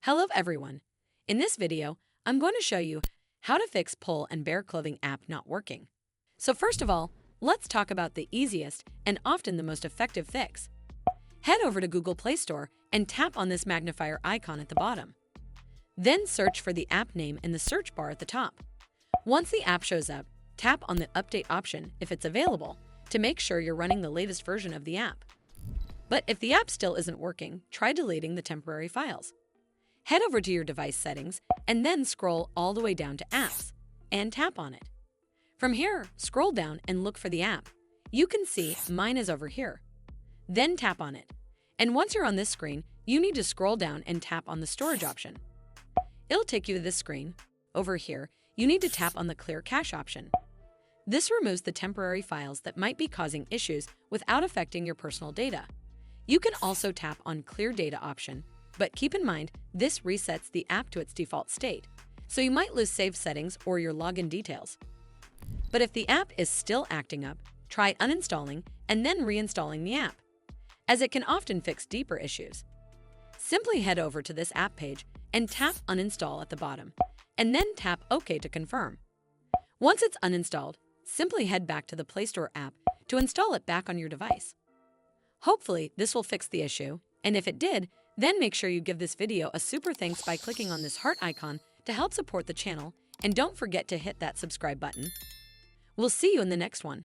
Hello everyone. In this video, I'm going to show you how to fix Pull and Bear Clothing app not working. So first of all, let's talk about the easiest and often the most effective fix. Head over to Google Play Store and tap on this magnifier icon at the bottom. Then search for the app name in the search bar at the top. Once the app shows up, tap on the update option if it's available to make sure you're running the latest version of the app. But if the app still isn't working, try deleting the temporary files. Head over to your device settings and then scroll all the way down to Apps and tap on it. From here, scroll down and look for the app. You can see mine is over here. Then tap on it. And once you're on this screen, you need to scroll down and tap on the storage option. It'll take you to this screen. Over here, you need to tap on the Clear Cache option. This removes the temporary files that might be causing issues without affecting your personal data. You can also tap on Clear Data option, but keep in mind this resets the app to its default state, so you might lose saved settings or your login details. But if the app is still acting up, try uninstalling and then reinstalling the app, as it can often fix deeper issues. Simply head over to this app page and tap Uninstall at the bottom, and then tap OK to confirm. Once it's uninstalled, simply head back to the Play Store app to install it back on your device. Hopefully, this will fix the issue, and if it did, then make sure you give this video a super thanks by clicking on this heart icon to help support the channel, and don't forget to hit that subscribe button. We'll see you in the next one.